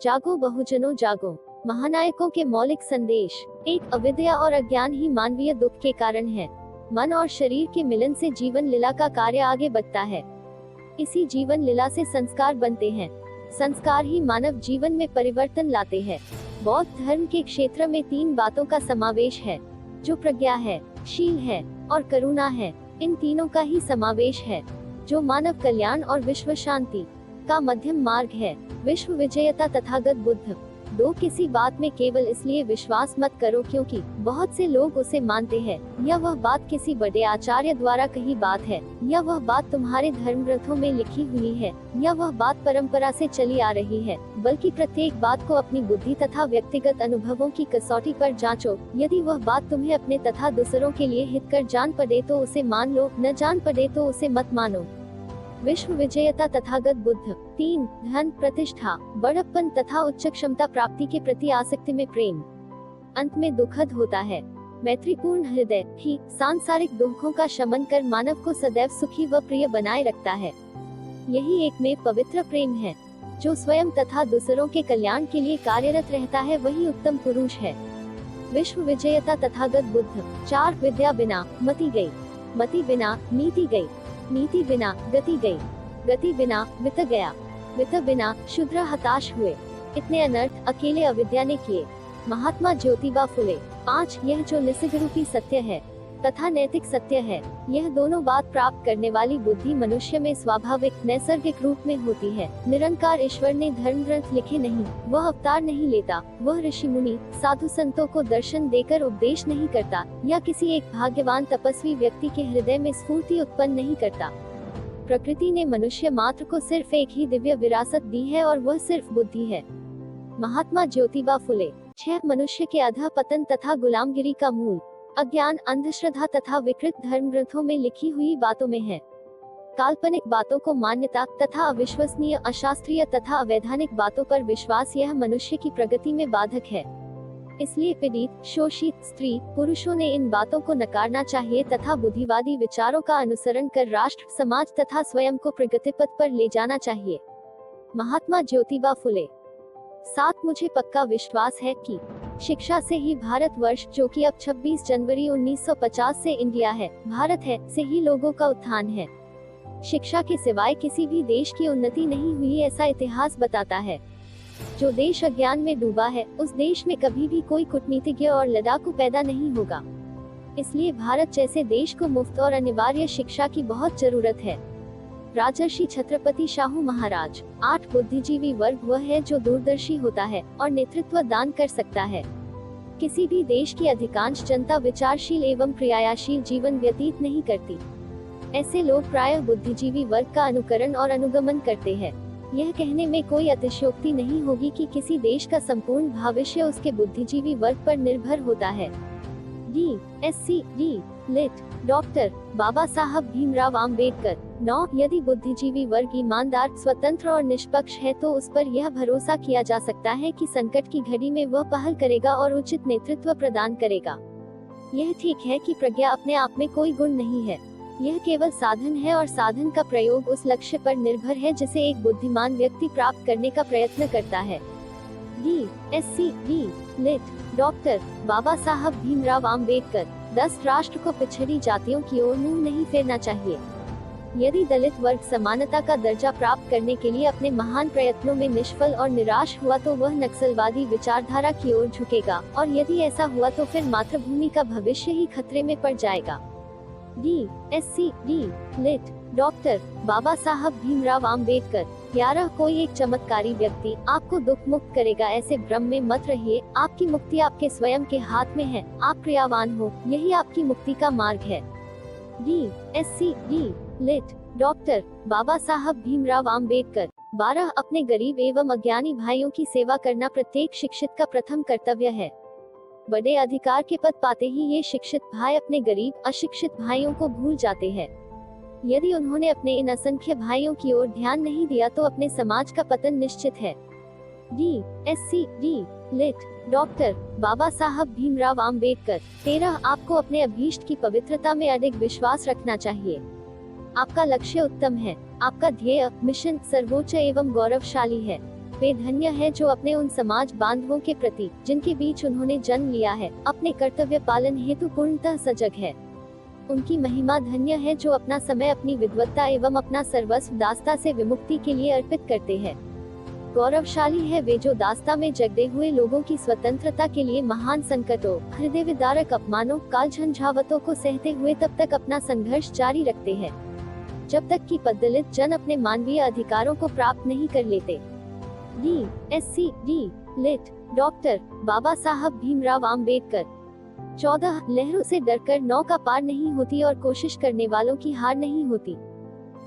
जागो बहुजनों जागो, महानायकों के मौलिक संदेश। एक अविद्या और अज्ञान ही मानवीय दुख के कारण है। मन और शरीर के मिलन से जीवन लीला का कार्य आगे बढ़ता है। इसी जीवन लीला से संस्कार बनते हैं। संस्कार ही मानव जीवन में परिवर्तन लाते हैं। बौद्ध धर्म के क्षेत्र में 3 बातों का समावेश है, जो प्रज्ञा है, शील है और करुणा है। इन तीनों का ही समावेश है, जो मानव कल्याण और विश्व शांति का मध्यम मार्ग है। विश्व विजेयता तथागत बुद्ध। 2 किसी बात में केवल इसलिए विश्वास मत करो क्योंकि बहुत से लोग उसे मानते हैं, या वह बात किसी बड़े आचार्य द्वारा कही बात है, या वह बात तुम्हारे धर्म ग्रंथों में लिखी हुई है, या वह बात परंपरा से चली आ रही है। बल्कि प्रत्येक बात को अपनी बुद्धि तथा व्यक्तिगत अनुभवों की कसौटी पर जांचो। यदि वह बात तुम्हें अपने तथा दूसरों के लिए हितकर जान पड़े तो उसे मान लो, न जान पड़े तो उसे मत मानो। विश्व विजेयता तथागत बुद्ध। 3 धन, प्रतिष्ठा, बड़प्पन तथा उच्च क्षमता प्राप्ति के प्रति आसक्ति में प्रेम अंत में दुखद होता है। मैत्रीपूर्ण हृदय ही सांसारिक दुखों का शमन कर मानव को सदैव सुखी व प्रिय बनाए रखता है। यही एक में पवित्र प्रेम है, जो स्वयं तथा दूसरों के कल्याण के लिए कार्यरत रहता है, वही उत्तम पुरुष है। विश्व विजेयता तथागत बुद्ध। 4 विद्या बिना मति गई, मति बिना नीति गई, नीति बिना गति गई, गति बिना वित्त गया, वित्त बिना शूद्र हताश हुए। इतने अनर्थ अकेले अविद्या ने किए। महात्मा ज्योतिबा फुले। 5 यह जो निसिद्ध रूपी सत्य है तथा नैतिक सत्य है, यह दोनों बात प्राप्त करने वाली बुद्धि मनुष्य में स्वाभाविक नैसर्गिक रूप में होती है। निरंकार ईश्वर ने धर्म ग्रंथ लिखे नहीं, वह अवतार नहीं लेता, वह ऋषि मुनि साधु संतों को दर्शन देकर उपदेश नहीं करता, या किसी एक भाग्यवान तपस्वी व्यक्ति के हृदय में स्फूर्ति उत्पन्न नहीं करता। प्रकृति ने मनुष्य मात्र को सिर्फ एक ही दिव्य विरासत दी है, और वह सिर्फ बुद्धि है। महात्मा ज्योतिबा फुले। 6 मनुष्य के अधः पतन तथा गुलामगिरी का मूल अज्ञान, अंधश्रद्धा तथा विकृत धर्म ग्रंथों में लिखी हुई बातों में है। काल्पनिक बातों को मान्यता तथा अविश्वसनीय, अशास्त्रीय तथा अवैधानिक बातों पर विश्वास यह मनुष्य की प्रगति में बाधक है। इसलिए पीड़ित, शोषित स्त्री पुरुषों ने इन बातों को नकारना चाहिए तथा बुद्धिवादी विचारों का अनुसरण कर राष्ट्र, समाज तथा स्वयं को प्रगति पथ पर ले जाना चाहिए। महात्मा ज्योतिबा फुले। 7 मुझे पक्का विश्वास है कि शिक्षा से ही भारतवर्ष, जो कि अब 26 जनवरी 1950 से इंडिया है, भारत है, से ही लोगों का उत्थान है। शिक्षा के सिवाय किसी भी देश की उन्नति नहीं हुई, ऐसा इतिहास बताता है। जो देश अज्ञान में डूबा है, उस देश में कभी भी कोई कूटनीतिज्ञ और लड़ाकू पैदा नहीं होगा। इसलिए भारत जैसे देश को मुफ्त और अनिवार्य शिक्षा की बहुत जरूरत है। राजर्षि छत्रपति शाहू महाराज। 8 बुद्धिजीवी वर्ग वह है जो दूरदर्शी होता है और नेतृत्व दान कर सकता है। किसी भी देश की अधिकांश जनता विचारशील एवं क्रियाशील जीवन व्यतीत नहीं करती। ऐसे लोग प्रायः बुद्धिजीवी वर्ग का अनुकरण और अनुगमन करते हैं। यह कहने में कोई अतिशयोक्ति नहीं होगी कि किसी देश का संपूर्ण भविष्य उसके बुद्धिजीवी वर्ग पर निर्भर होता है। D.Sc. D. लिट. डॉक्टर बाबा साहब भीमराव आम्बेडकर। 9 यदि बुद्धिजीवी वर्ग ईमानदार, स्वतंत्र और निष्पक्ष है तो उस पर यह भरोसा किया जा सकता है कि संकट की घड़ी में वह पहल करेगा और उचित नेतृत्व प्रदान करेगा। यह ठीक है कि प्रज्ञा अपने आप में कोई गुण नहीं है, यह केवल साधन है, और साधन का प्रयोग उस लक्ष्य पर निर्भर है जिसे एक बुद्धिमान व्यक्ति प्राप्त करने का प्रयत्न करता है। D.Sc. D. लिट. डॉक्टर बाबा साहब भीमराव आम्बेडकर। 10 राष्ट्र को पिछड़ी जातियों की ओर मुंह नहीं फेरना चाहिए। यदि दलित वर्ग समानता का दर्जा प्राप्त करने के लिए अपने महान प्रयत्नों में निष्फल और निराश हुआ तो वह नक्सलवादी विचारधारा की ओर झुकेगा, और यदि ऐसा हुआ तो फिर मातृभूमि का भविष्य ही खतरे में पड़ जाएगा। D.Sc. D. लिट. डॉक्टर बाबा साहब भीमराव आम्बेडकर। 11 कोई एक चमत्कारी व्यक्ति आपको दुख मुक्त करेगा, ऐसे भ्रम में मत रहिए। आपकी मुक्ति आपके स्वयं के हाथ में है। आप क्रियावान हो, यही आपकी मुक्ति का मार्ग है। D.Sc. D. लिट. डॉक्टर बाबा साहब भीमराव आम्बेडकर। 12 अपने गरीब एवं अज्ञानी भाइयों की सेवा करना प्रत्येक शिक्षित का प्रथम कर्तव्य है। बड़े अधिकार के पद पाते ही ये शिक्षित भाई अपने गरीब अशिक्षित भाइयों को भूल जाते हैं। यदि उन्होंने अपने इन असंख्य भाइयों की ओर ध्यान नहीं दिया तो अपने समाज का पतन निश्चित है। D.Sc. D. लिट. डॉक्टर बाबा साहब भीमराव आम्बेडकर। 13 आपको अपने अभीष्ट की पवित्रता में अधिक विश्वास रखना चाहिए। आपका लक्ष्य उत्तम है, आपका ध्येय मिशन सर्वोच्च एवं गौरवशाली है। वे धन्य है जो अपने उन समाज बांधवों के प्रति, जिनके बीच उन्होंने जन्म लिया है, अपने कर्तव्य पालन हेतु पूर्णतः सजग है। उनकी महिमा धन्य है जो अपना समय, अपनी विद्वत्ता एवं अपना सर्वस्व दास्ता से विमुक्ति के लिए अर्पित करते हैं। गौरवशाली है वे जो दास्ता में जगदे हुए लोगों की स्वतंत्रता के लिए महान संकटों, हृदय विदारक अपमानों, काल झंझावतों को सहते हुए तब तक अपना संघर्ष जारी रखते हैं जब तक कि पददलित जन अपने मानवीय अधिकारों को प्राप्त नहीं कर लेते। D.Sc.D. लिट डॉक्टर बाबा साहब भीमराव आम्बेडकर। 14 लहरों से डरकर नौका पार नहीं होती और कोशिश करने वालों की हार नहीं होती।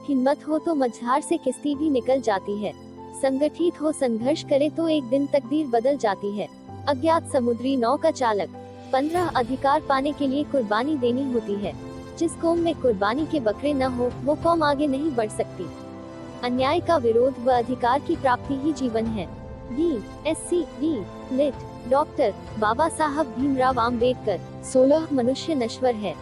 हिम्मत हो तो मझधार से किश्ती भी निकल जाती है। संगठित हो, संघर्ष करे तो एक दिन तकदीर बदल जाती है। अज्ञात समुद्री नौका चालक। 15 अधिकार पाने के लिए कुर्बानी देनी होती है। जिस कौम में कुर्बानी के बकरे न हो, वो कौम आगे नहीं बढ़ सकती। अन्याय का विरोध व अधिकार की प्राप्ति ही जीवन है। D.Sc.D. लिट डॉक्टर बाबा साहब भीमराव आम्बेडकर। 16 मनुष्य नश्वर है,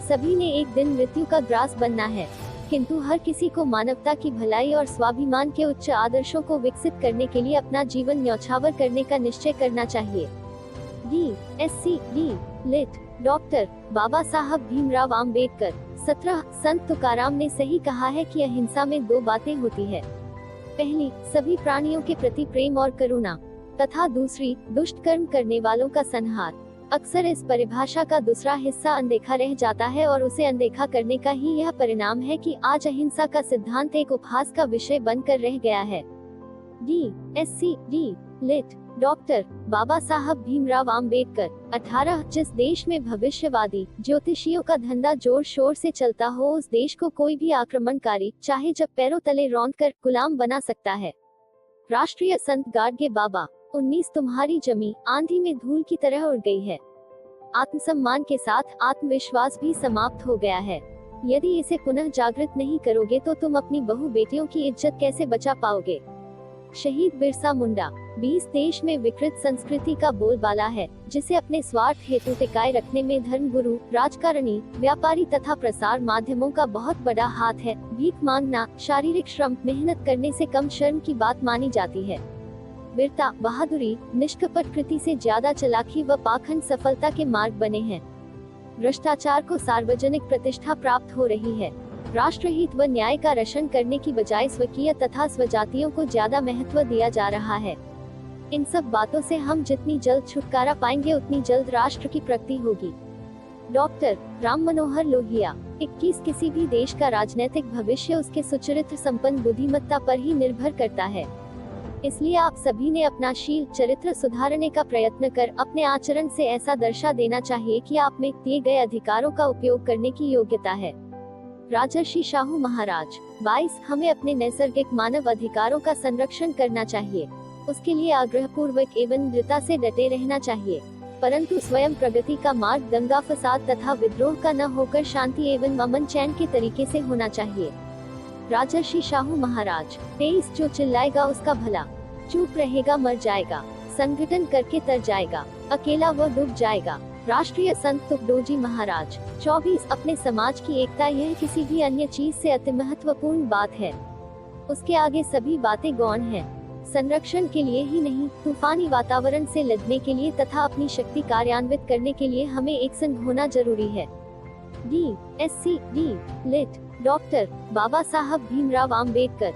सभी ने एक दिन मृत्यु का ग्रास बनना है, किंतु हर किसी को मानवता की भलाई और स्वाभिमान के उच्च आदर्शों को विकसित करने के लिए अपना जीवन न्यौछावर करने का निश्चय करना चाहिए। D.Sc.D. लिट डॉक्टर बाबा साहब भीमराव आम्बेडकर। 17 संत तुकाराम ने सही कहा है कि अहिंसा में 2 बातें होती है। पहली, सभी प्राणियों के प्रति प्रेम और करुणा, तथा दूसरी, दुष्ट कर्म करने वालों का संहार। अक्सर इस परिभाषा का दूसरा हिस्सा अनदेखा रह जाता है और उसे अनदेखा करने का ही यह परिणाम है कि आज अहिंसा का सिद्धांत एक उपहास का विषय बनकर रह गया है। D.Sc.D. लिट डॉक्टर बाबा साहब भीमराव आम्बेडकर। 18 जिस देश में भविष्यवादी ज्योतिषियों का धंधा जोर शोर से चलता हो, उस देश को कोई भी आक्रमणकारी चाहे जब पैरों तले रौंद कर गुलाम बना सकता है। राष्ट्रीय संत गाडगे बाबा। 19 तुम्हारी जमी आंधी में धूल की तरह उड़ गई है। आत्मसम्मान के साथ आत्मविश्वास भी समाप्त हो गया है। यदि इसे पुनः जागृत नहीं करोगे तो तुम अपनी बहू बेटियों की इज्जत कैसे बचा पाओगे। शहीद बिरसा मुंडा। 20 देश में विकृत संस्कृति का बोलबाला है, जिसे अपने स्वार्थ हेतु टिकाए रखने में धर्मगुरु, राजकारणी, व्यापारी तथा प्रसार माध्यमों का बहुत बड़ा हाथ है। भीख मांगना, शारीरिक श्रम, मेहनत करने से कम शर्म की बात मानी जाती है। वीरता, बहादुरी, निष्कपट कृति से ज्यादा चालाकी व पाखंड सफलता के मार्ग बने हैं। भ्रष्टाचार को सार्वजनिक प्रतिष्ठा प्राप्त हो रही है। राष्ट्रहित व न्याय का रक्षण करने की बजाय स्वकीय तथा स्वजातियों को ज्यादा महत्व दिया जा रहा है। इन सब बातों से हम जितनी जल्द छुटकारा पाएंगे उतनी जल्द राष्ट्र की प्रगति होगी। डॉक्टर राम मनोहर लोहिया। 21 किसी भी देश का राजनीतिक भविष्य उसके सुचरित्र संपन्न बुद्धिमत्ता पर ही निर्भर करता है। इसलिए आप सभी ने अपना शील चरित्र सुधारने का प्रयत्न कर अपने आचरण से ऐसा दर्शा देना चाहिए कि आप में दिए गए अधिकारों का उपयोग करने की योग्यता है। राजर्षि शाहू महाराज। 22 हमें अपने नैसर्गिक मानव अधिकारों का संरक्षण करना चाहिए। उसके लिए आग्रह पूर्वक एवं दृढ़ता से डटे रहना चाहिए, परंतु स्वयं प्रगति का मार्ग दंगा फसाद तथा विद्रोह का न होकर शांति एवं अमन चैन के तरीके से होना चाहिए। राजर्षि शाहू महाराज। 23 जो चिल्लाएगा उसका भला, चुप रहेगा मर जाएगा, संगठन करके तर जाएगा, अकेला वो डूब जाएगा। राष्ट्रीय संत तुकडोजी महाराज। 24 अपने समाज की एकता यह किसी भी अन्य चीज से अति महत्वपूर्ण बात है। उसके आगे सभी बातें गौण हैं। संरक्षण के लिए ही नहीं, तूफानी वातावरण से लड़ने के लिए तथा अपनी शक्ति कार्यान्वित करने के लिए हमें एक संग होना जरूरी है। D.Sc.D. लिट डॉक्टर बाबा साहब भीमराव आम्बेडकर।